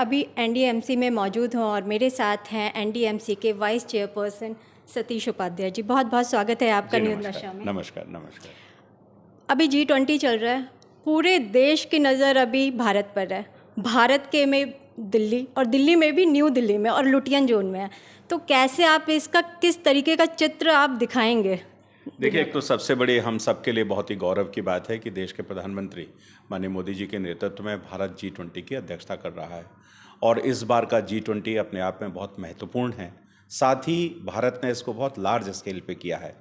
अभी एनडीएमसी में मौजूद हूँ और मेरे साथ हैं एनडीएमसी के वाइस चेयरपर्सन सतीश उपाध्याय जी। बहुत बहुत स्वागत है आपका जी न्यूज़ नमस्कार नशा में। नमस्कार नमस्कार। अभी G20 चल रहा है, पूरे देश की नज़र अभी भारत पर है। भारत के में दिल्ली और दिल्ली में भी न्यू दिल्ली में और लुटियन जोन में है। तो कैसे आप इसका किस तरीके का चित्र आप दिखाएंगे देखिए, दुनिया एक तो सबसे बड़ी हम सबके लिए बहुत ही गौरव की बात है कि देश के प्रधानमंत्री माननीय मोदी जी के नेतृत्व में भारत G20 की अध्यक्षता कर रहा है। और इस बार का G20 अपने आप में बहुत महत्वपूर्ण है। साथ ही भारत ने इसको बहुत लार्ज स्केल पे किया है।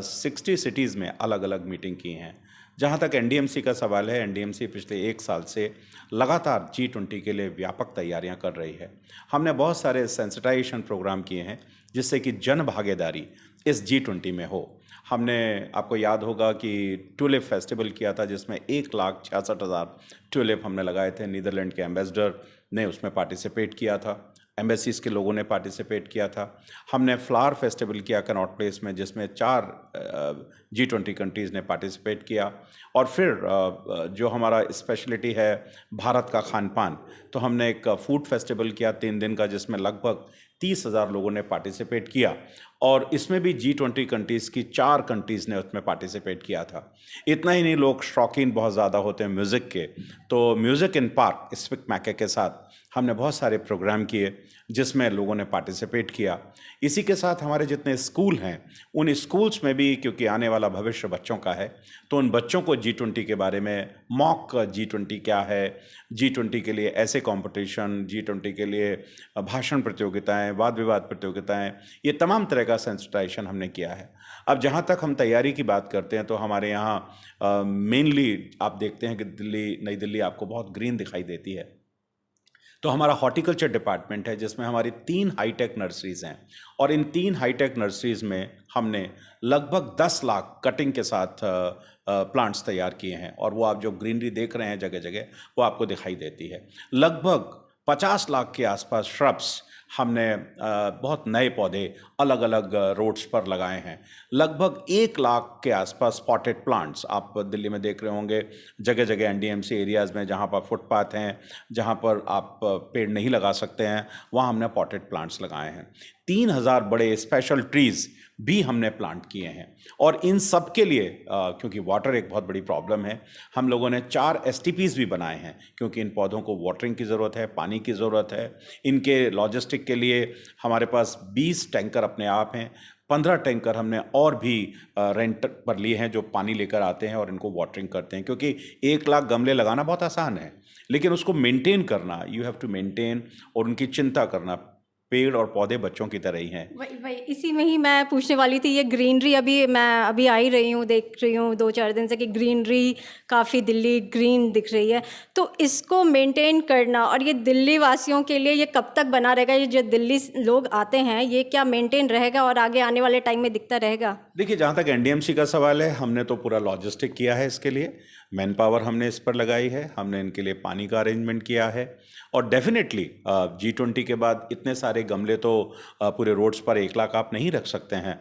60 सिटीज़ में अलग अलग मीटिंग की हैं। जहाँ तक एनडीएमसी का सवाल है, एनडीएमसी पिछले 1 साल से लगातार G20 के लिए व्यापक तैयारियां कर रही है। हमने बहुत सारे सेंसिटाइजेशन प्रोग्राम किए हैं जिससे कि जन भागीदारी इस G20 में हो। हमने, आपको याद होगा कि ट्यूलिप फेस्टिवल किया था जिसमें 1,66,000 ट्यूलिप हमने लगाए थे। नीदरलैंड के एम्बेसडर ने उसमें पार्टिसिपेट किया था, एम्बेसीज के लोगों ने पार्टिसिपेट किया था। हमने फ्लावर फेस्टिवल किया कनॉट प्लेस में जिसमें 4 G20 कंट्रीज़ ने पार्टिसिपेट किया। और फिर जो हमारा स्पेशलिटी है भारत का खान पान, तो हमने एक फूड फेस्टिवल किया 3 दिन का जिसमें लगभग 30,000 लोगों ने पार्टिसिपेट किया। और इसमें भी G20 कंट्रीज़ की 4 कंट्रीज़ ने उसमें पार्टिसिपेट किया था। इतना ही नहीं, लोग शौकीन बहुत ज़्यादा होते हैं म्यूज़िक के, तो म्यूज़िक इन पार्क स्पिक मैके के साथ हमने बहुत सारे प्रोग्राम किए जिसमें लोगों ने पार्टिसिपेट किया। इसी के साथ हमारे जितने स्कूल हैं उन स्कूल्स में भी, क्योंकि आने वाला भविष्य बच्चों का है, तो उन बच्चों को G20 के बारे में मॉक G20 क्या है, G20 के लिए ऐसे कंपटीशन, G20 के लिए भाषण प्रतियोगिताएं, वाद विवाद प्रतियोगिताएं, ये तमाम तरह का सेंसिटाइजेशन हमने किया है। अब जहाँ तक हम तैयारी की बात करते हैं तो हमारे यहाँ मेनली आप देखते हैं कि नई दिल्ली आपको बहुत ग्रीन दिखाई देती है। तो हमारा हॉर्टिकल्चर डिपार्टमेंट है जिसमें हमारी 3 हाईटेक नर्सरीज़ हैं। और इन 3 हाईटेक नर्सरीज़ में हमने लगभग 10 लाख कटिंग के साथ प्लांट्स तैयार किए हैं। और वो आप जो ग्रीनरी देख रहे हैं जगह जगह, वो आपको दिखाई देती है। लगभग 50 लाख के आसपास श्रब्स हमने बहुत नए पौधे अलग अलग रोड्स पर लगाए हैं। लगभग 1 लाख के आसपास स्पॉटेड प्लांट्स आप दिल्ली में देख रहे होंगे जगह जगह एनडीएमसी एरियाज़ में, जहाँ पर फुटपाथ हैं, जहाँ पर आप पेड़ नहीं लगा सकते हैं, वहाँ हमने पॉटेड प्लांट्स लगाए हैं। 3,000 बड़े स्पेशल ट्रीज़ भी हमने प्लांट किए हैं। और इन सब के लिए क्योंकि वाटर एक बहुत बड़ी प्रॉब्लम है, हम लोगों ने 4 एसटीपीज़ भी बनाए हैं, क्योंकि इन पौधों को वाटरिंग की ज़रूरत है, पानी की ज़रूरत है। इनके लॉजिस्टिक के लिए हमारे पास 20 टैंकर अपने आप हैं। 15 टैंकर हमने और भी रेंट पर लिए हैं जो पानी लेकर आते हैं और इनको वाटरिंग करते हैं। क्योंकि 1 लाख गमले लगाना बहुत आसान है, लेकिन उसको मेंटेन करना, यू हैव टू मेंटेन, और उनकी चिंता करना। पेड़ और पौधे बच्चों की तरह ही हैं। वही इसी में ही मैं पूछने वाली थी। ये ग्रीनरी, मैं अभी आई रही हूँ, देख रही हूँ 2-4 दिन से कि ग्रीनरी काफ़ी दिल्ली ग्रीन दिख रही है। तो इसको मेंटेन करना, और ये दिल्ली वासियों के लिए ये कब तक बना रहेगा? ये जो दिल्ली लोग आते हैं, ये क्या मेंटेन रहेगा और आगे आने वाले टाइम में दिखता रहेगा? देखिए, जहाँ तक एनडीएमसी का सवाल है, हमने तो पूरा लॉजिस्टिक किया है इसके लिए, मैन पावर हमने इस पर लगाई है, हमने इनके लिए पानी का अरेंजमेंट किया है। और डेफिनेटली G20 के बाद इतने सारे गमले तो पूरे रोड्स पर 1 लाख आप नहीं रख सकते हैं।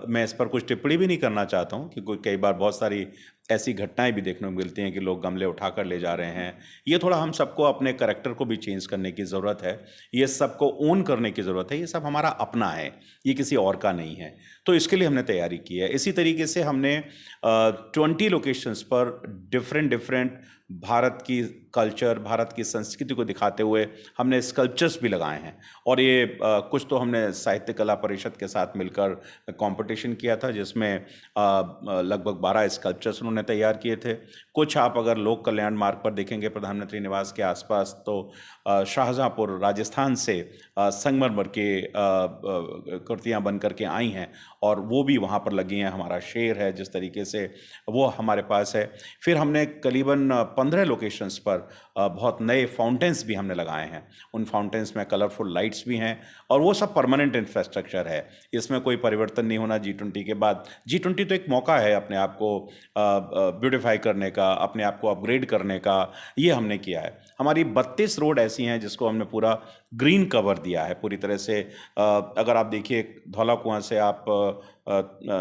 मैं इस पर कुछ टिप्पणी भी नहीं करना चाहता हूँ, क्योंकि कई बार बहुत सारी ऐसी घटनाएं भी देखने को मिलती हैं कि लोग गमले उठाकर ले जा रहे हैं। ये थोड़ा हम सबको अपने करैक्टर को भी चेंज करने की ज़रूरत है, ये सबको ओन करने की ज़रूरत है। ये सब हमारा अपना है, ये किसी और का नहीं है। तो इसके लिए हमने तैयारी की है। इसी तरीके से हमने 20 लोकेशंस पर डिफरेंट भारत की कल्चर, भारत की संस्कृति को दिखाते हुए हमने स्कल्पचर्स भी लगाए हैं। और ये कुछ तो हमने साहित्य कला परिषद के साथ मिलकर कंपटीशन किया था जिसमें लगभग 12 स्कल्पचर्स उन्होंने तैयार किए थे। कुछ आप अगर लोक कल्याण मार्ग पर देखेंगे प्रधानमंत्री निवास के आसपास, तो शाहजहाँपुर राजस्थान से संगमरमर के कृतियाँ बन करके आई हैं और वो भी वहाँ पर लगी हैं। हमारा शेर है जिस तरीके से, वो हमारे पास है। फिर हमने करीबन 15 लोकेशंस पर बहुत नए फाउंटेन्स भी हमने लगाए हैं। उन फाउंटेन्स में कलरफुल लाइट्स भी हैं और वो सब परमानेंट इंफ्रास्ट्रक्चर है, इसमें कोई परिवर्तन नहीं होना। G20 के बाद, G20 तो एक मौका है अपने आप को ब्यूटिफाई करने का, अपने आप को अपग्रेड करने का, ये हमने किया है। हमारी 32 रोड ऐसी हैं जिसको हमने पूरा ग्रीन कवर दिया है पूरी तरह से। अगर आप देखिए, धौला कुआं से आप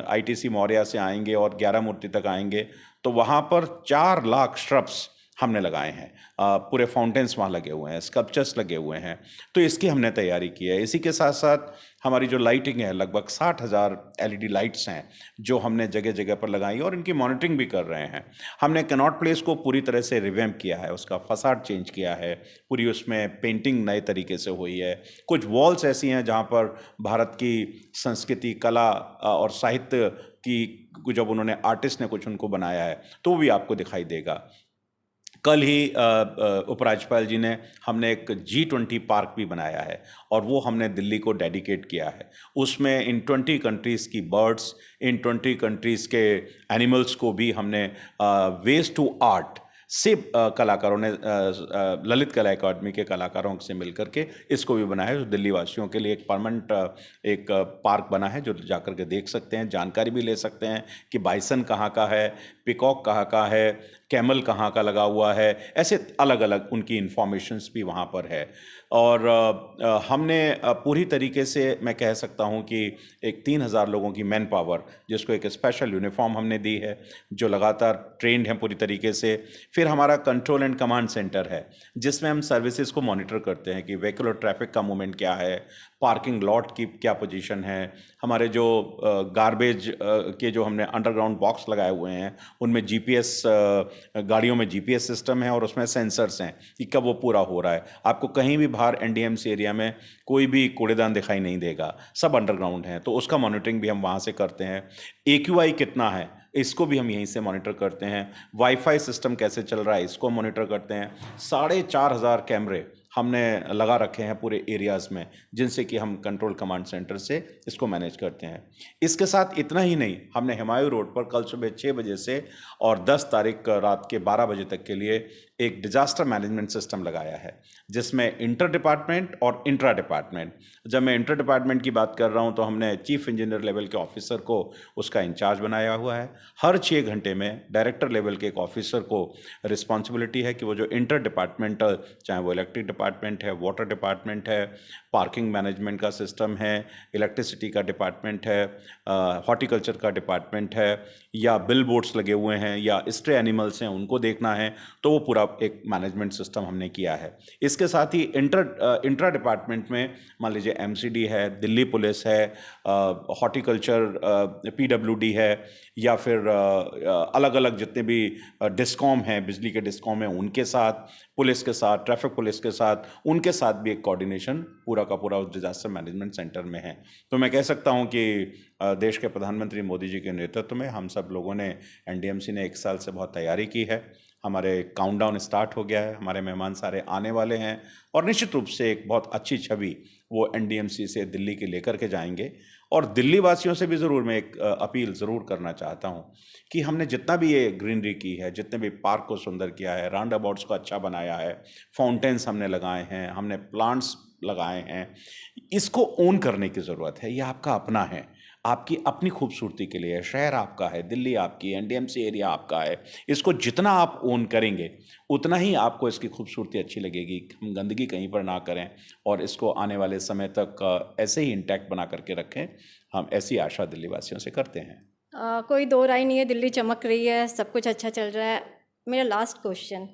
आईटीसी मौर्या से आएंगे और 11 मूर्ति तक आएंगे, तो वहाँ पर 4 लाख श्रब्स हमने लगाए हैं, पूरे फाउंटेन्स वहाँ लगे हुए हैं, स्कल्पचर्स लगे हुए हैं। तो इसकी हमने तैयारी की है। इसी के साथ साथ हमारी जो लाइटिंग है, लगभग 60,000 एलईडी लाइट्स हैं जो हमने जगह जगह पर लगाई और इनकी मॉनिटरिंग भी कर रहे हैं। हमने कनॉट प्लेस को पूरी तरह से रिवैम्प किया है, उसका फसाड चेंज किया है, पूरी उसमें पेंटिंग नए तरीके से हुई है। कुछ वॉल्स ऐसी हैं जहाँ पर भारत की संस्कृति, कला और साहित्य की जब उन्होंने आर्टिस्ट ने कुछ उनको बनाया है तो वो भी आपको दिखाई देगा। कल ही उपराज्यपाल जी ने हमने एक G20 पार्क भी बनाया है और वो हमने दिल्ली को डेडिकेट किया है। उसमें इन 20 कंट्रीज़ की बर्ड्स, इन 20 कंट्रीज़ के एनिमल्स को भी हमने वेस्ट टू आर्ट से कलाकारों ने ललित कला अकादमी के कलाकारों से मिलकर के इसको भी बनाया है। जो दिल्ली वासियों के लिए एक परमानेंट एक पार्क बना है जो जाकर के देख सकते हैं, जानकारी भी ले सकते हैं कि बाइसन कहाँ का है, पिकॉक कहाँ का है, कैमल कहाँ का लगा हुआ है, ऐसे अलग अलग उनकी इंफॉर्मेशंस भी वहाँ पर है। और हमने पूरी तरीके से मैं कह सकता हूँ कि एक 3,000 लोगों की मैन पावर, जिसको एक स्पेशल यूनिफॉर्म हमने दी है, जो लगातार ट्रेंड हैं पूरी तरीके से। फिर हमारा कंट्रोल एंड कमांड सेंटर है जिसमें हम सर्विसेज को मॉनिटर करते हैं कि व्हीकल और ट्रैफिक का मूवमेंट क्या है, पार्किंग लॉट की क्या पोजीशन है, हमारे जो गार्बेज के जो हमने अंडरग्राउंड बॉक्स लगाए हुए हैं उनमें जीपीएस, गाड़ियों में जीपीएस सिस्टम है और उसमें सेंसर्स हैं कि कब वो पूरा हो रहा है। आपको कहीं भी बाहर एनडीएमसी एरिया में कोई भी कूड़ेदान दिखाई नहीं देगा, सब अंडरग्राउंड है, तो उसका मॉनिटरिंग भी हम वहाँ से करते हैं। एक्यूआई कितना है इसको भी हम यहीं से मॉनिटर करते हैं। वाईफाई सिस्टम कैसे चल रहा है इसको मॉनिटर करते हैं। 4,500 कैमरे हमने लगा रखे हैं पूरे एरियाज़ में, जिनसे कि हम कंट्रोल कमांड सेंटर से इसको मैनेज करते हैं। इसके साथ इतना ही नहीं, हमने हुमायूं रोड पर कल सुबह 6 बजे से और 10 तारीख रात के 12 बजे तक के लिए एक डिजास्टर मैनेजमेंट सिस्टम लगाया है, जिसमें इंटर डिपार्टमेंट और इंट्रा डिपार्टमेंट, जब मैं इंटर डिपार्टमेंट की बात कर रहा हूं तो हमने चीफ इंजीनियर लेवल के ऑफिसर को उसका इंचार्ज बनाया हुआ है। हर 6 घंटे में डायरेक्टर लेवल के एक ऑफिसर को रिस्पॉन्सिबिलिटी है कि वो जो इंटर डिपार्टमेंटल, चाहे वो इलेक्ट्रिक डिपार्टमेंट है, वाटर डिपार्टमेंट है, पार्किंग मैनेजमेंट का सिस्टम है, इलेक्ट्रिसिटी का डिपार्टमेंट है, हॉर्टिकल्चर का डिपार्टमेंट है, या बिल बोर्ड्स लगे हुए हैं या स्ट्रे एनिमल्स हैं उनको देखना है, तो वो पूरा एक मैनेजमेंट सिस्टम हमने किया है। इसके साथ ही इंट्रा डिपार्टमेंट में मान लीजिए एमसीडी है, दिल्ली पुलिस है, हॉर्टिकल्चर पीडब्ल्यूडी है, या फिर अलग अलग जितने भी डिस्कॉम हैं, बिजली के डिस्कॉम हैं, उनके साथ, पुलिस के साथ, ट्रैफिक पुलिस के साथ, उनके साथ भी एक कोऑर्डिनेशन पूरा का पूरा उस डिजास्टर मैनेजमेंट सेंटर में है। तो मैं कह सकता हूं कि देश के प्रधानमंत्री मोदी जी के नेतृत्व में हम सब लोगों ने, एनडीएमसी ने 1 साल से बहुत तैयारी की है। हमारे काउंटडाउन स्टार्ट हो गया है, हमारे मेहमान सारे आने वाले हैं और निश्चित रूप से एक बहुत अच्छी छवि वो एनडीएमसी से दिल्ली के लेकर के जाएंगे। और दिल्ली वासियों से भी ज़रूर मैं एक अपील ज़रूर करना चाहता हूँ कि हमने जितना भी ये ग्रीनरी की है, जितने भी पार्क को सुंदर किया है, राउंड अबाउट्स को अच्छा बनाया है, फाउंटेन्स हमने लगाए हैं, हमने प्लांट्स लगाए हैं, इसको ओन करने की ज़रूरत है। ये आपका अपना है, आपकी अपनी खूबसूरती के लिए है। शहर आपका है, दिल्ली आपकी, एनडीएमसी एरिया आपका है। इसको जितना आप ओन करेंगे उतना ही आपको इसकी खूबसूरती अच्छी लगेगी। हम गंदगी कहीं पर ना करें और इसको आने वाले समय तक ऐसे ही इंटैक्ट बना करके रखें। हम ऐसी आशा दिल्ली वासियों से करते हैं। कोई दो राय नहीं है, दिल्ली चमक रही है, सब कुछ अच्छा चल रहा है। मेरा लास्ट क्वेश्चन,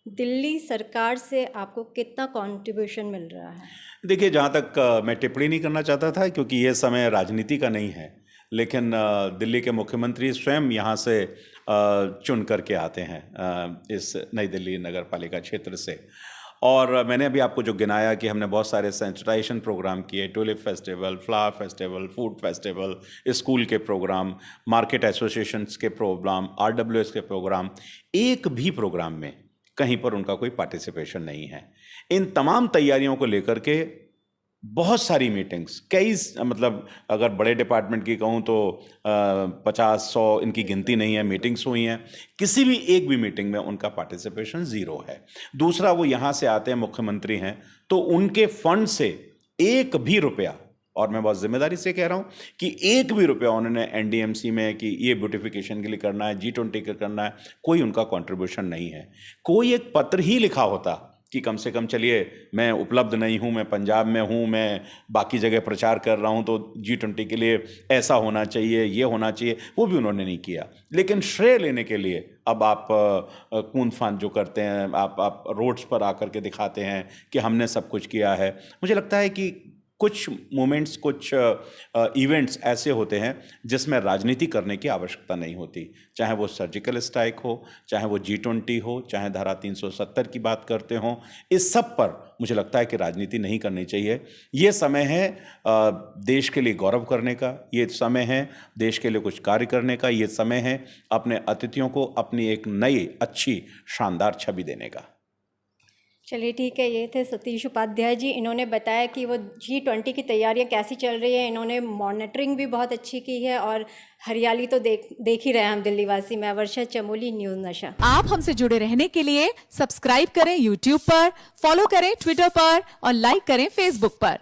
दिल्ली सरकार से आपको कितना कंट्रीब्यूशन मिल रहा है? देखिए, जहाँ तक मैं टिप्पणी नहीं करना चाहता था क्योंकि ये समय राजनीति का नहीं है, लेकिन दिल्ली के मुख्यमंत्री स्वयं यहाँ से चुन करके आते हैं इस नई दिल्ली नगर पालिका क्षेत्र से। और मैंने अभी आपको जो गिनाया कि हमने बहुत सारे सेंसिटाइजेशन प्रोग्राम किए, tulip festival, flower festival, food festival, school के प्रोग्राम, मार्केट एसोसिएशंस के प्रोग्राम, आरडब्ल्यूएस के प्रोग्राम, एक भी प्रोग्राम में कहीं पर उनका कोई पार्टिसिपेशन नहीं है। इन तमाम तैयारियों को लेकर के बहुत सारी मीटिंग्स, कई मतलब अगर बड़े डिपार्टमेंट की कहूँ तो 50-100 इनकी गिनती नहीं है, मीटिंग्स हुई हैं। किसी भी एक भी मीटिंग में उनका पार्टिसिपेशन ज़ीरो है। दूसरा, वो यहाँ से आते हैं, मुख्यमंत्री हैं, तो उनके फंड से एक भी रुपया, और मैं बहुत जिम्मेदारी से कह रहा हूँ कि एक भी रुपया उन्होंने एनडीएमसी में कि ये ब्यूटिफिकेशन के लिए करना है, G20 के करना है, कोई उनका कंट्रीब्यूशन नहीं है। कोई एक पत्र ही लिखा होता कि कम से कम चलिए मैं उपलब्ध नहीं हूँ, मैं पंजाब में हूँ, मैं बाकी जगह प्रचार कर रहा हूँ, तो G20 के लिए ऐसा होना चाहिए, ये होना चाहिए, वो भी उन्होंने नहीं किया। लेकिन श्रेय लेने के लिए अब आप कूद फांद जो करते हैं, आप रोड्स पर आकर के दिखाते हैं कि हमने सब कुछ किया है। मुझे लगता है कि कुछ मोमेंट्स, कुछ इवेंट्स ऐसे होते हैं जिसमें राजनीति करने की आवश्यकता नहीं होती, चाहे वो सर्जिकल स्ट्राइक हो, चाहे वो G20 हो, चाहे धारा 370 की बात करते हों। इस सब पर मुझे लगता है कि राजनीति नहीं करनी चाहिए। ये समय है देश के लिए गौरव करने का, ये समय है देश के लिए कुछ कार्य करने का, ये समय है अपने अतिथियों को अपनी एक नई अच्छी शानदार छवि देने का। चलिए ठीक है, ये थे सतीश उपाध्याय जी। इन्होंने बताया कि वो G20 की तैयारियां कैसी चल रही है। इन्होंने मॉनिटरिंग भी बहुत अच्छी की है और हरियाली तो देख ही रहे हैं हम दिल्ली वासी। मैं वर्षा चमोली, न्यूज़ नशा। आप हमसे जुड़े रहने के लिए सब्सक्राइब करें YouTube पर, फॉलो करें ट्विटर पर और लाइक करें Facebook पर।